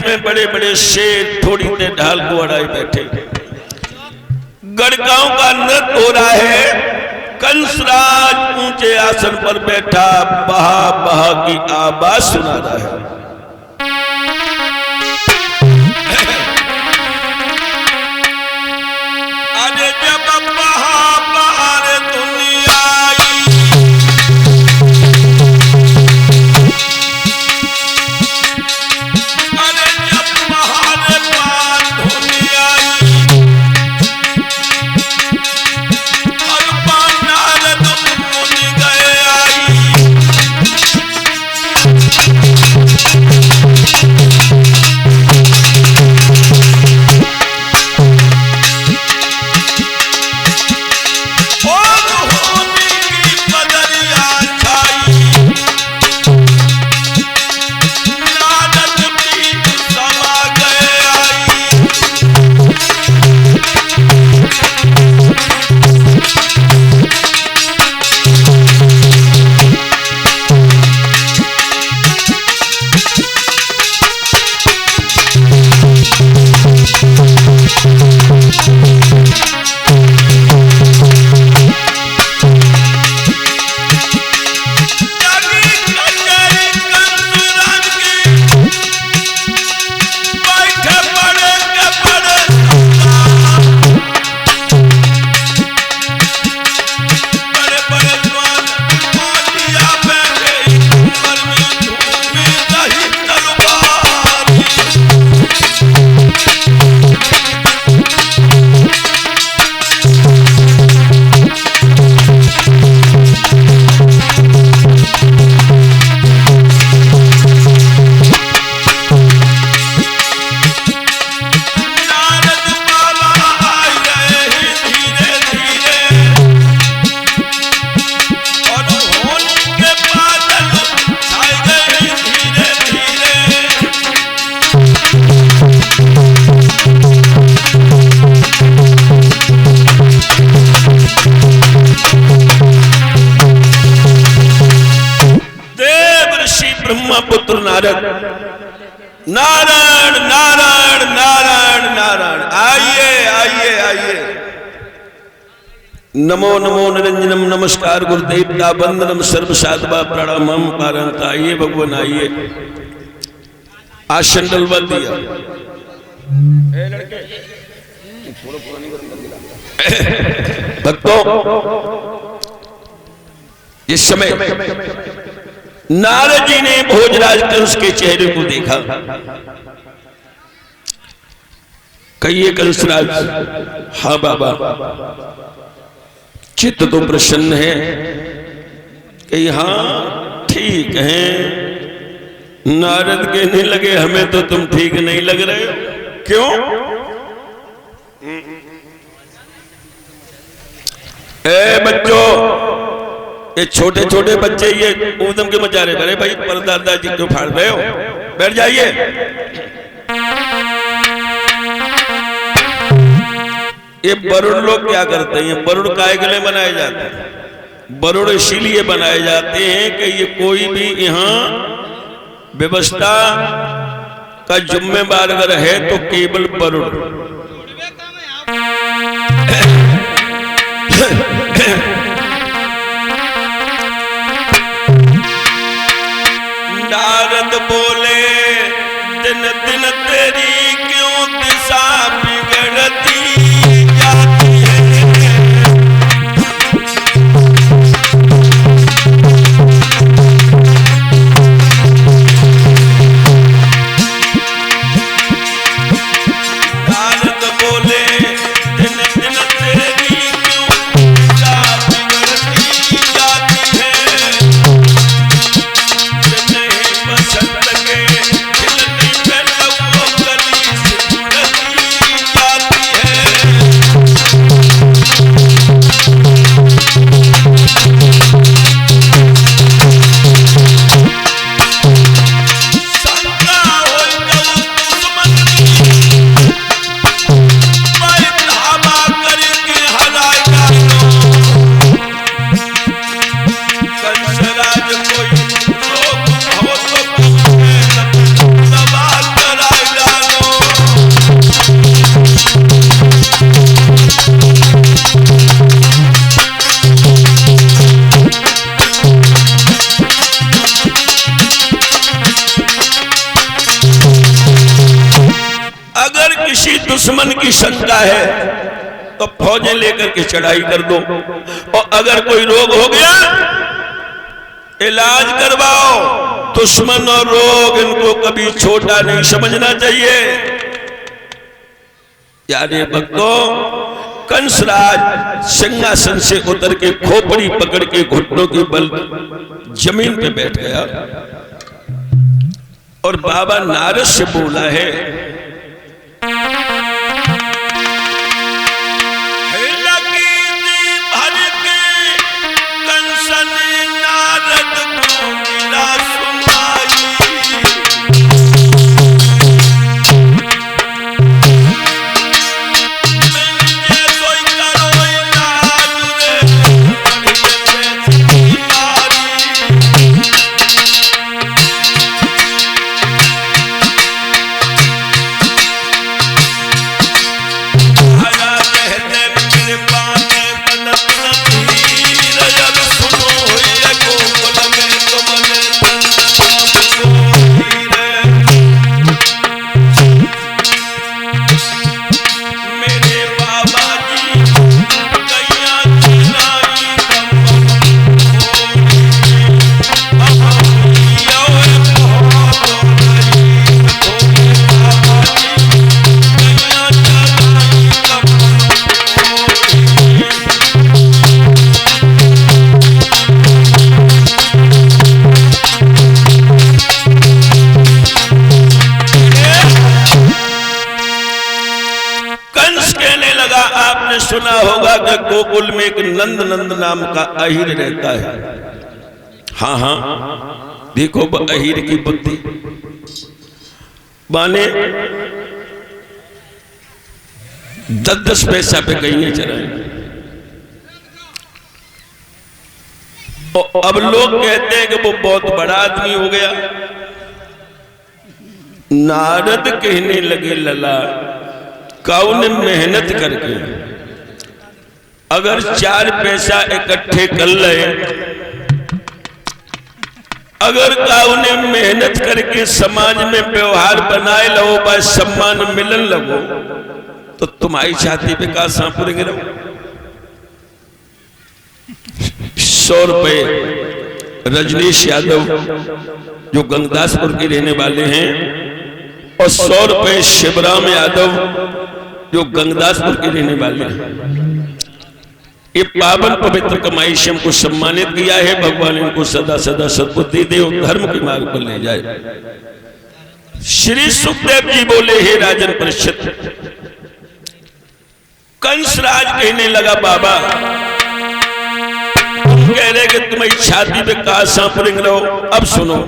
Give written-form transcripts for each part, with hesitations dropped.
में बड़े बड़े शेर थोड़ी देर ढाल को अड़ाई बैठे। गढ़गांव का नृत्य हो रहा है। कंसराज ऊंचे आसन पर बैठा बहा बहा की आवाज सुना रहा है। अरे जब बहा बहार दुनिया आई, अरे जब बहार पार दुनिया आई, अल्पा नारद मुनि गए आई। पुत्र नारद, नारायण नारायण नारायण नारायण, आइए आइए आइए। नमो नमो निरंजनम, नमस्कार गुरुदेवता वंदनम, सर्व साधवा प्रणामम पारंता। आइए भगवान आइए। आसन डलवा दिया। भक्तों, इस समय नारद जी ने भोजराज कंस के चेहरे को देखा। कहिए कंसराज, हाँ बाबा, चित्त तो प्रसन्न है। कही हाँ ठीक है। नारद कहने लगे हमें तो तुम ठीक नहीं लग रहे हो। क्यों? ए बच्चों, ये छोटे छोटे बच्चे ये ऊधम के मचा रहे। अरे भाई परदादा जी क्यों फाड़ रहे हो? बैठ जाइए। ये वरुण लोग क्या करते हैं? वरुण काय के लिए बनाए जाते हैं? वरुण इसीलिए बनाए जाते हैं कि ये कोई भी यहाँ व्यवस्था का जिम्मेदार अगर है तो केवल वरुण। नारद बोले दिन दिन तेरी क्यों दिशा बिगड़ती जाती है। नारद बोले दिन दिन तेरी क्यों दिशा बिगड़ती जाती है। बसंत के खिलने पे लवो गली से दुश्मन की शंका है तो फौजें लेकर के चढ़ाई कर दो, और अगर कोई रोग हो गया इलाज करवाओ। दुश्मन और रोग इनको कभी छोटा नहीं समझना चाहिए। यानी भक्तों, कंसराज सिंहासन से उतर के खोपड़ी पकड़ के घुटनों के बल जमीन पे बैठ गया और बाबा नारद से बोला है, सुना होगा कि गोकुल में एक नंद नंद नाम का अहीर रहता है। हाँ हाँ, देखो अहीर की बुद्धि, माने 10-10 पैसा पे कहीं चलाए। अब लोग कहते हैं कि वो बहुत बड़ा आदमी हो गया। नारद कहने लगे, लला कौन मेहनत करके अगर 4 पैसा इकट्ठे कर ले, अगर काउने मेहनत करके समाज में व्यवहार बनाए लो, बस सम्मान मिलन लगो, तो तुम्हारी छाती पे का सांपुर गिरो। 100 रुपए रजनीश यादव जो गंगदासपुर के रहने वाले हैं, और 100 रुपए शिवराम यादव जो गंगदासपुर के रहने वाले हैं। ये पावन पवित्र कमाई से हमको सम्मानित किया है। भगवान इनको सदा सदा सद्बुद्धि दे और धर्म के मार्ग पर ले जाए। श्री सुखदेव जी बोले, हे राजन परीक्षित, कंसराज कहने लगा, बाबा तुम कह रहे कि तुम्हारी छाती पे का सांप रेंग रहो। अब सुनो,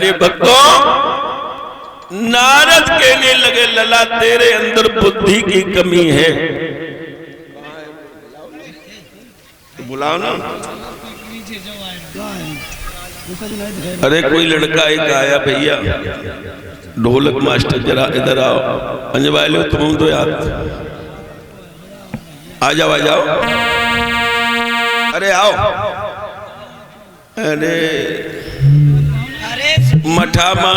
प्यारे भक्तों, नारद कहने लगे लला तेरे अंदर बुद्धि की कमी है। बुलाओ ना। अरे कोई लड़का एक आया, भैया ढोलक मास्टर जरा इधर आओ, अंजवाए लो तुम तो यार, आ जाओ आ जाओ, अरे आओ। अरे मठा मां